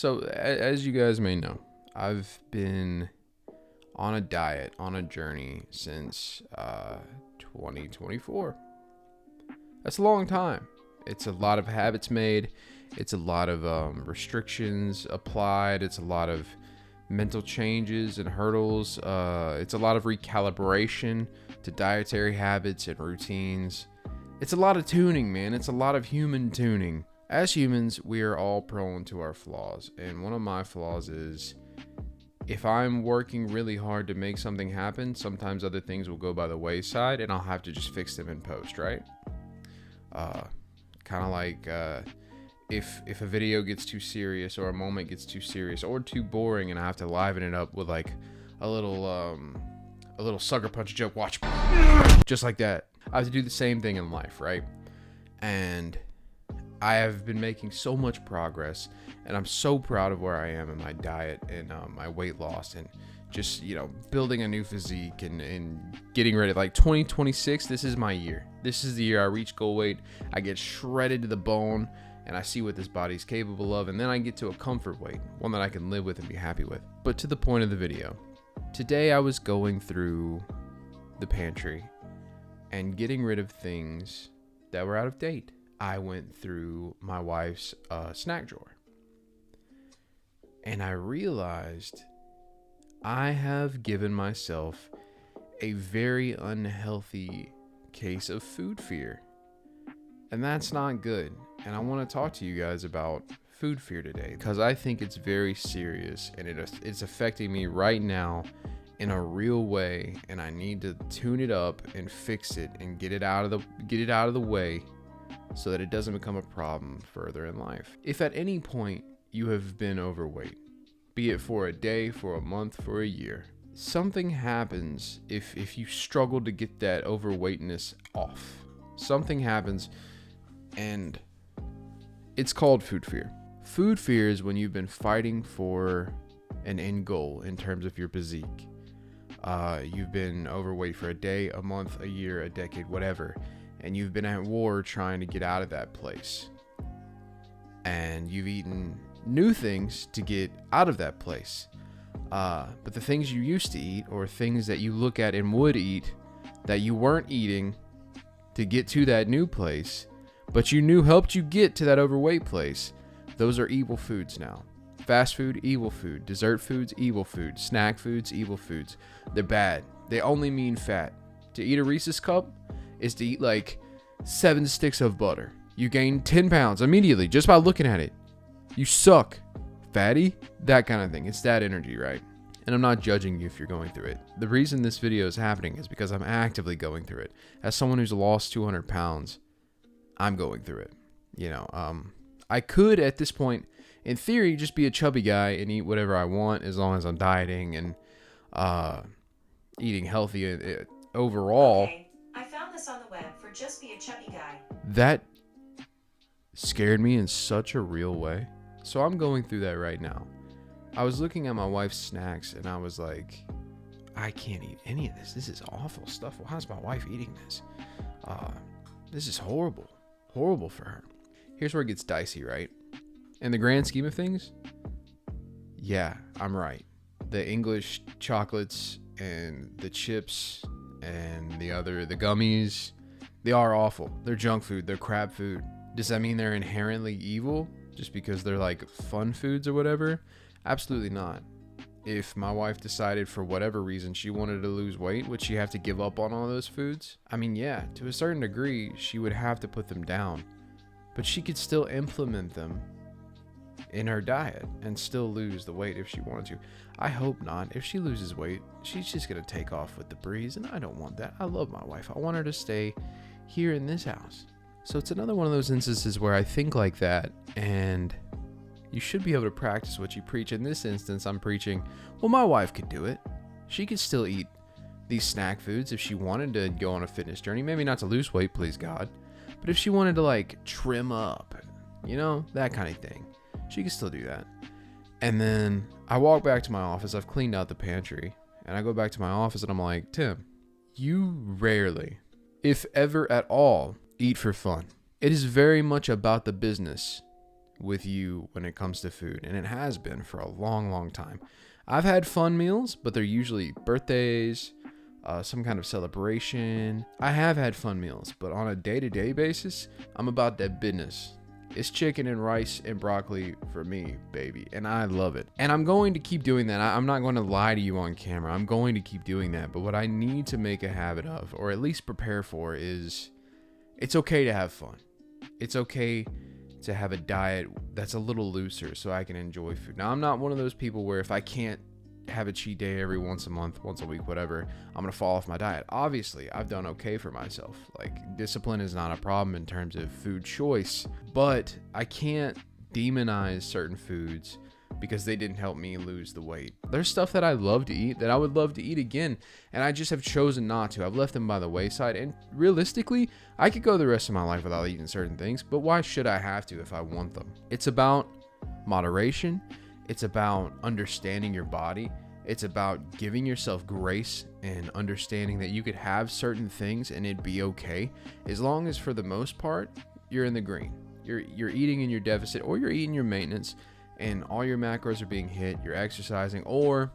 So, as you guys may know, I've been on a diet, on a journey since 2024. That's a long time. It's a lot of habits made. It's a lot of restrictions applied. It's a lot of mental changes and hurdles. It's a lot of recalibration to dietary habits and routines. It's a lot of tuning, man. It's a lot of human tuning. As humans, we are all prone to our flaws. And one of my flaws is if I'm working really hard to make something happen, sometimes other things will go by the wayside and I'll have to just fix them in post, right? Kind of like if a video gets too serious or a moment gets too serious or too boring and I have to liven it up with like a little sucker punch joke, watch, just like that. I have to do the same thing in life, right? And I have been making so much progress, and I'm so proud of where I am in my diet and my weight loss and just, building a new physique and getting ready. Like 2026, this is my year. This is the year I reach goal weight. I get shredded to the bone, and I see what this body's capable of, and then I get to a comfort weight, one that I can live with and be happy with. But to the point of the video, today I was going through the pantry and getting rid of things that were out of date. I went through my wife's snack drawer, and I realized I have given myself a very unhealthy case of food fear, and that's not good. And I want to talk to you guys about food fear today because I think it's very serious, and it's affecting me right now in a real way, and I need to tune it up and fix it and get it out of the way so that it doesn't become a problem further in life. If at any point you have been overweight, be it for a day, for a month, for a year, something happens if you struggle to get that overweightness off. Something happens, and it's called food fear. Food fear is when you've been fighting for an end goal in terms of your physique. You've been overweight for a day, a month, a year, a decade, whatever. And you've been at war trying to get out of that place. And you've eaten new things to get out of that place. But the things you used to eat, or things that you look at and would eat that you weren't eating to get to that new place, but you knew helped you get to that overweight place, those are evil foods now. Fast food, evil food. Dessert foods, evil food. Snack foods, evil foods. They're bad. They only mean fat. To eat a Reese's cup is to eat like 7 sticks of butter. You gain 10 pounds immediately just by looking at it. You suck. Fatty? That kind of thing. It's that energy, right? And I'm not judging you if you're going through it. The reason this video is happening is because I'm actively going through it. As someone who's lost 200 pounds, I'm going through it. I could at this point, in theory, just be a chubby guy and eat whatever I want as long as I'm dieting and eating healthy overall. Okay. I found this on the web for just be a chubby guy. That scared me in such a real way. So I'm going through that right now. I was looking at my wife's snacks and I was like, I can't eat any of this. This is awful stuff. Why is my wife eating this? This is horrible. Horrible for her. Here's where it gets dicey, right? In the grand scheme of things, yeah, I'm right. The English chocolates and the chips and the gummies, they are awful. They're junk food. They're crap food. Does that mean they're inherently evil just because they're like fun foods or whatever? Absolutely not. If my wife decided for whatever reason she wanted to lose weight, would she have to give up on all those foods? I mean, yeah, to a certain degree, she would have to put them down. But she could still implement them in her diet and still lose the weight if she wanted to. I hope not. If she loses weight, she's just going to take off with the breeze, and I don't want that. I love my wife. I want her to stay here in this house. So it's another one of those instances where I think like that, and you should be able to practice what you preach. In this instance, I'm preaching, well, my wife could do it. She could still eat these snack foods if she wanted to go on a fitness journey. Maybe not to lose weight, please God. But if she wanted to like trim up, that kind of thing, she could still do that. And then I walk back to my office. I've cleaned out the pantry. And I go back to my office and I'm like, Tim, you rarely, if ever at all, eat for fun. It is very much about the business with you when it comes to food, and it has been for a long, long time. I've had fun meals, but they're usually birthdays, some kind of celebration. I have had fun meals, but on a day-to-day basis, I'm about that business. It's chicken and rice and broccoli for me, baby, and I love it. And I'm going to keep doing that. I'm not going to lie to you on camera. I'm going to keep doing that. But what I need to make a habit of, or at least prepare for, is it's okay to have fun. It's okay to have a diet that's a little looser so I can enjoy food. Now, I'm not one of those people where if I can't have a cheat day every once a month, once a week, whatever, I'm gonna fall off my diet. Obviously, I've done okay for myself. Like, discipline is not a problem in terms of food choice, but I can't demonize certain foods because they didn't help me lose the weight. There's stuff that I love to eat that I would love to eat again, and I just have chosen not to. I've left them by the wayside, and realistically, I could go the rest of my life without eating certain things, but why should I have to if I want them? It's about moderation. It's about understanding your body. It's about giving yourself grace and understanding that you could have certain things and it'd be okay, as long as for the most part you're in the green. You're eating in your deficit, or you're eating your maintenance, and all your macros are being hit. You're exercising, or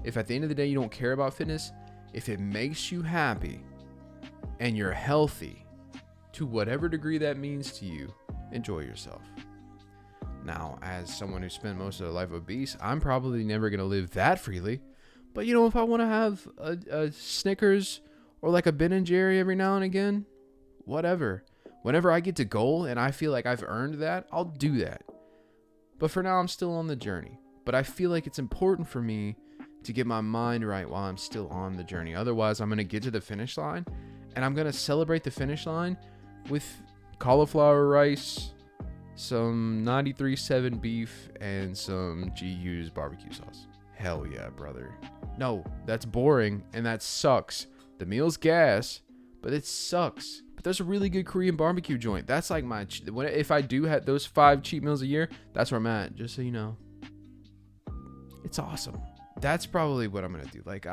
if at the end of the day you don't care about fitness, if it makes you happy and you're healthy, to whatever degree that means to you, enjoy yourself. Now, as someone who spent most of their life obese, I'm probably never going to live that freely. But, you know, if I want to have a Snickers or like a Ben & Jerry every now and again, whatever. Whenever I get to goal and I feel like I've earned that, I'll do that. But for now, I'm still on the journey. But I feel like it's important for me to get my mind right while I'm still on the journey. Otherwise, I'm going to get to the finish line and I'm going to celebrate the finish line with cauliflower rice, some 93.7 beef, and some GU's barbecue sauce. Hell yeah, brother. No, that's boring and that sucks. The meal's gas, but it sucks. But there's a really good Korean barbecue joint. That's like if I do have those 5 cheat meals a year, that's where I'm at, just so you know. It's awesome. That's probably what I'm going to do. Like,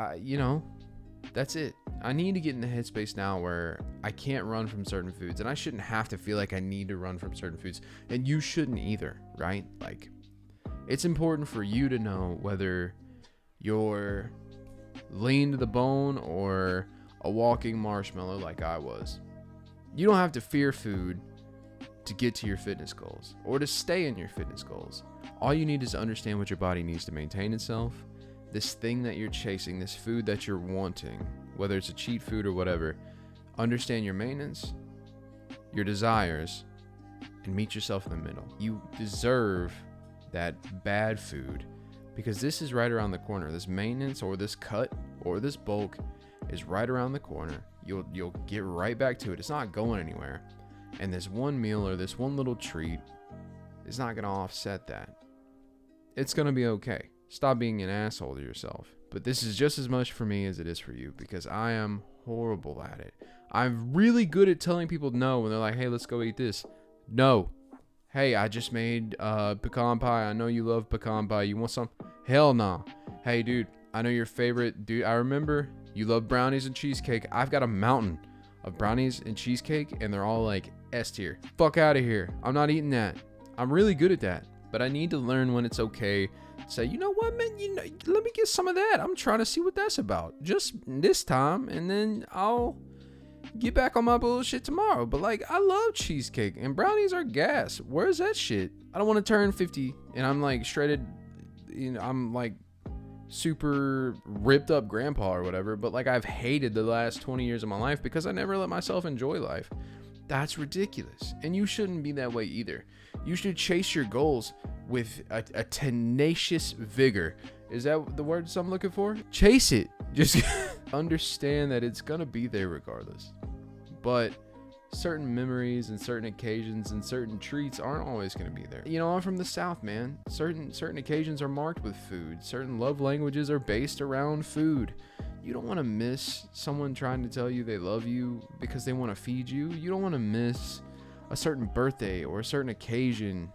that's it. I need to get in the headspace now where I can't run from certain foods, and I shouldn't have to feel like I need to run from certain foods, and you shouldn't either, right? Like, it's important for you to know whether you're lean to the bone or a walking marshmallow like I was. You don't have to fear food to get to your fitness goals or to stay in your fitness goals. All you need is to understand what your body needs to maintain itself. This thing that you're chasing, this food that you're wanting, whether it's a cheat food or whatever, understand your maintenance, your desires, and meet yourself in the middle. You deserve that bad food because this is right around the corner. This maintenance or this cut or this bulk is right around the corner. You'll get right back to it. It's not going anywhere. And this one meal or this one little treat is not going to offset that. It's going to be okay. Stop being an asshole to yourself. But this is just as much for me as it is for you because I am horrible at it. I'm really good at telling people no when they're like, hey, let's go eat this. No. Hey, I just made pecan pie. I know you love pecan pie. You want some? Hell no. Hey, dude, I know your favorite. Dude, I remember you love brownies and cheesecake. I've got a mountain of brownies and cheesecake, and they're all like S tier. Fuck out of here. I'm not eating that. I'm really good at that. But I need to learn when it's okay to say, you know what, man, let me get some of that. I'm trying to see what that's about. Just this time, and then I'll get back on my bullshit tomorrow. But like, I love cheesecake and brownies are gas. Where's that shit? I don't want to turn 50 and I'm like shredded, I'm like super ripped up grandpa or whatever, but like I've hated the last 20 years of my life because I never let myself enjoy life. That's ridiculous. And you shouldn't be that way either. You should chase your goals with a tenacious vigor. Is that the words I'm looking for? Chase it. Just understand that it's gonna be there regardless. But certain memories and certain occasions and certain treats aren't always gonna be there. I'm from the South, man. Certain occasions are marked with food. Certain love languages are based around food. You don't want to miss someone trying to tell you they love you because they want to feed you. You don't want to miss a certain birthday or a certain occasion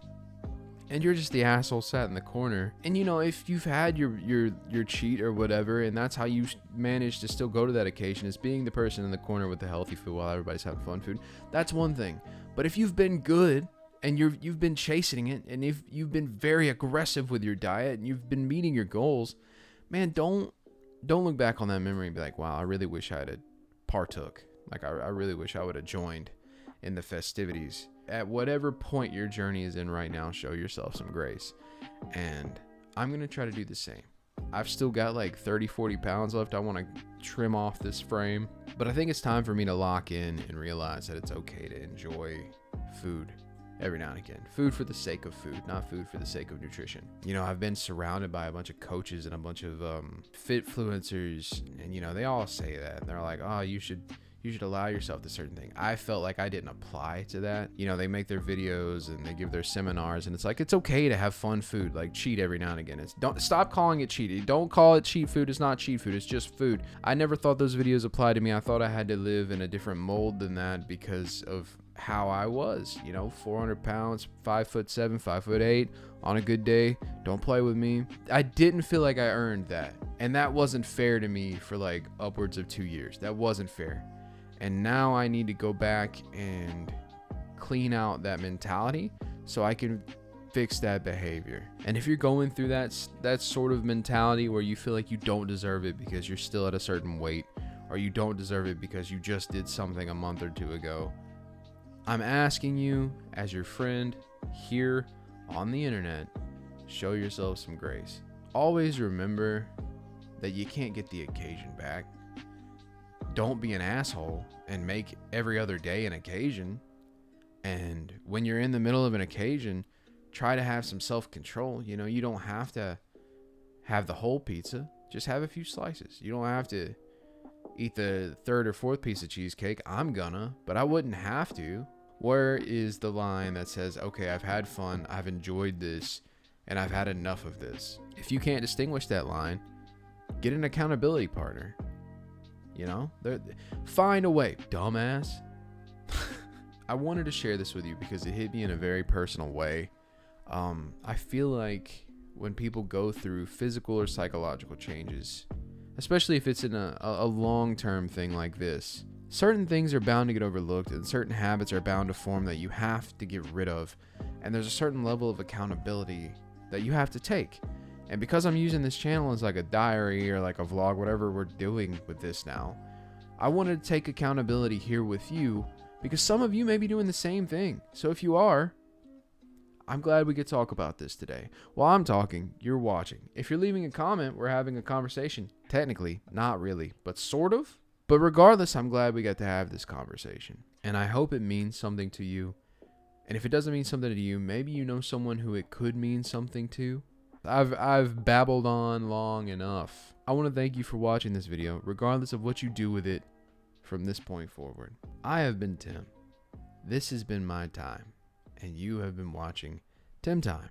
and you're just the asshole sat in the corner. And if you've had your cheat or whatever, and that's how you manage to still go to that occasion, is being the person in the corner with the healthy food while everybody's having fun food, that's one thing. But if you've been good and you've been chasing it, and if you've been very aggressive with your diet and you've been meeting your goals, man, don't look back on that memory and be like, wow, I really wish I had partook. Like, I really wish I would have joined in the festivities. At whatever point your journey is in right now, show yourself some grace. And I'm going to try to do the same. I've still got like 30, 40 pounds left. I want to trim off this frame. But I think it's time for me to lock in and realize that it's okay to enjoy food every now and again. Food for the sake of food, not food for the sake of nutrition. You know, I've been surrounded by a bunch of coaches and a bunch of fitfluencers, and you know, they all say that. They're like, oh, you should allow yourself to certain thing. I felt like I didn't apply to that. You know, they make their videos and they give their seminars, and it's like, it's okay to have fun food, like cheat every now and again. Don't stop calling it cheat. Don't call it cheat food. It's not cheat food. It's just food. I never thought those videos applied to me. I thought I had to live in a different mold than that because of how I was, you know, 400 pounds, 5'7", 5'8", on a good day. Don't play with me. I didn't feel like I earned that. And that wasn't fair to me for like upwards of 2 years. That wasn't fair. And now I need to go back and clean out that mentality so I can fix that behavior. And if you're going through that sort of mentality where you feel like you don't deserve it because you're still at a certain weight, or you don't deserve it because you just did something a month or two ago, I'm asking you, as your friend here on the internet, show yourself some grace. Always remember that you can't get the occasion back. Don't be an asshole and make every other day an occasion. And when you're in the middle of an occasion, try to have some self-control. You know, you don't have to have the whole pizza. Just have a few slices. You don't have to eat the third or fourth piece of cheesecake. I'm gonna, but I wouldn't have to. Where is the line that says, okay, I've had fun, I've enjoyed this, and I've had enough of this? If you can't distinguish that line, get an accountability partner. You know, find a way, dumbass. I wanted to share this with you because it hit me in a very personal way. I feel like when people go through physical or psychological changes, especially if it's in a long-term thing like this, certain things are bound to get overlooked and certain habits are bound to form that you have to get rid of. And there's a certain level of accountability that you have to take. And because I'm using this channel as like a diary or like a vlog, whatever we're doing with this now, I wanted to take accountability here with you because some of you may be doing the same thing. So if you are, I'm glad we could talk about this today. While I'm talking, you're watching. If you're leaving a comment, we're having a conversation. Technically, not really, but sort of. But regardless, I'm glad we got to have this conversation. And I hope it means something to you. And if it doesn't mean something to you, maybe you know someone who it could mean something to. I've babbled on long enough. I want to thank you for watching this video, regardless of what you do with it from this point forward. I have been Tim. This has been my time, and you have been watching Tim Time.